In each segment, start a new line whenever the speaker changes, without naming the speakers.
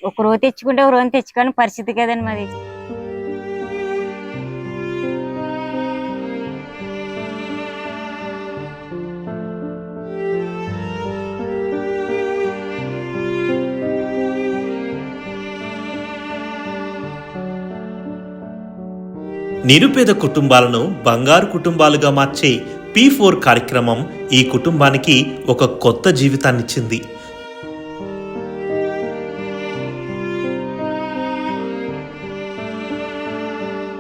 ఒక రోజు తెచ్చుకుంటే ఒక రోజు తెచ్చుకోని పరిస్థితి కదండి మాది.
నిరుపేద కుటుంబాలను బంగారు కుటుంబాలుగా మార్చే P4 కార్యక్రమం ఈ కుటుంబానికి ఒక కొత్త జీవితాన్నిచ్చింది.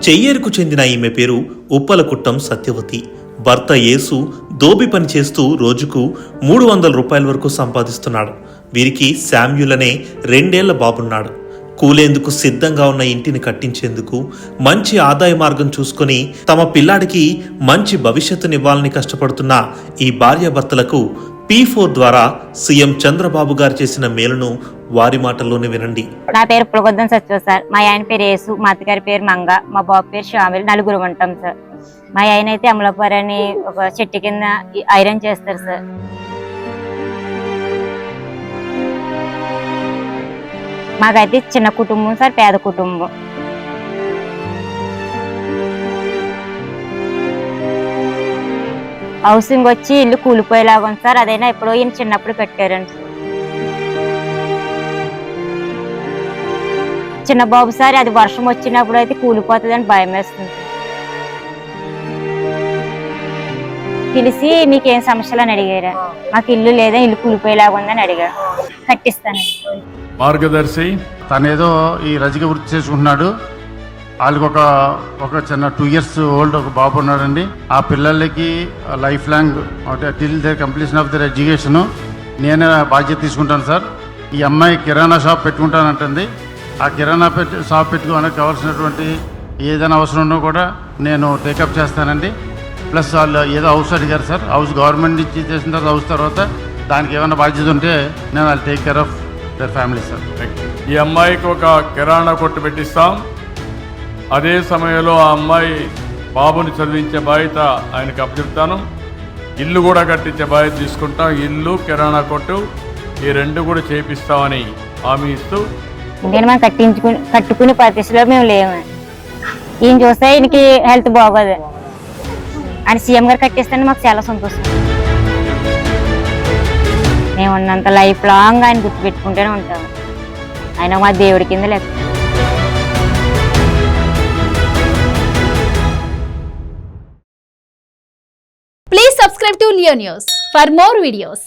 చెయ్యేరుకు చెందిన ఈమె పేరు ఉప్పలకుట్టం సత్యవతి. భర్త యేసు దోబి పని చేస్తూ రోజుకు 300 రూపాయల వరకు సంపాదిస్తున్నాడు. వీరికి శామ్యూల్ అనే 2 ఏళ్ల బాబున్నాడు. కూలేందుకు సిద్ధంగా ఉన్న ఇంటిని కట్టించేందుకు మంచి ఆదాయ మార్గం చూసుకొని తమ పిల్లాడికి మంచి భవిష్యత్తునివ్వాలని కష్టపడుతున్న ఈ భార్యాభర్తలకు P4 ద్వారా సీఎం చంద్రబాబు గారు చేసిన మేలును వారి మాటల్లోనే వినండి.
నా పేరు పులగొద్దం సత్య సార్. మా ఆయన పేరు యేసు, మా అత్తగారి పేరు మంగ, మా బాబు పేరు షామిల్. 4 ఉంటాం సార్. మా ఆయన అయితే అమలాపురం అని ఒక చెట్టు కింద ఐరన్ చేస్తారు సార్. మాకైతే చిన్న కుటుంబం సార్, పేద కుటుంబం. హౌసింగ్ వచ్చి ఇల్లు కూలిపోయేలాగా ఉంది సార్. అదైనా ఎప్పుడో ఈయన చిన్నప్పుడు కట్టారండి. చిన్న బాబు సార్, అది వర్షం వచ్చినప్పుడు అయితే కూలిపోతుందని భయం వేస్తుంది. పిలిచి మీకేం సమస్యలు అని అడిగారు. మాకు ఇల్లు లేదా, ఇల్లు కూలిపోయేలాగా ఉందని అడిగారు. కట్టిస్తాను.
మార్గదర్శి తనేదో ఈ రజిక వృత్తి చేసుకుంటున్నాడు. వాళ్ళకి ఒక చిన్న 2 years ఓల్డ్ ఒక బాబు ఉన్నాడండి. ఆ పిల్లలకి life long till the completion of their education నేనే బాధ్యత తీసుకుంటాను సార్. ఈ అమ్మాయి కిరాణా షాప్ పెట్టుకుంటానంటుంది. ఆ కిరాణా షాప్ పెట్టుకోవడానికి కావాల్సినటువంటి ఏదైనా అవసరం ఉన్నా కూడా నేను టేకప్ చేస్తానండి. ప్లస్ వాళ్ళు ఏదో హౌస్ అడిగారు సార్. హౌస్ గవర్నమెంట్ నుంచి చేసిన తర్వాత హౌస్ తర్వాత దానికి ఏమైనా బాధ్యత ఉంటే నేను వాళ్ళు take care of their family sir.
ఈ అమ్మాయికి ఒక కిరాణా కొట్టు పెట్టిస్తాం. అదే సమయంలో ఆ అమ్మాయి బాబుని చదివించే బాధ్యత ఆయనకు అప్పచెప్తాను. ఇల్లు కూడా కట్టించే బాధ్యత తీసుకుంటాం. ఇల్లు, కిరాణా కొట్టు ఈ 2 కూడా చేపిస్తామని హామీ ఇస్తూ
మనం కట్టుకునే పరిస్థితిలో మేము లేము. ఈయన చూస్తే ఈయనకి హెల్త్ బాగోదు అని సీఎం గారు కట్టిస్తే మాకు చాలా సంతోషం. మేము ఉన్నంత లైఫ్ లాంగ్ ఆయన గుర్తుపెట్టుకుంటూనే ఉంటాము. ఆయన మా దేవుడి కింద లెక్క.
Please subscribe to Leo News for more videos.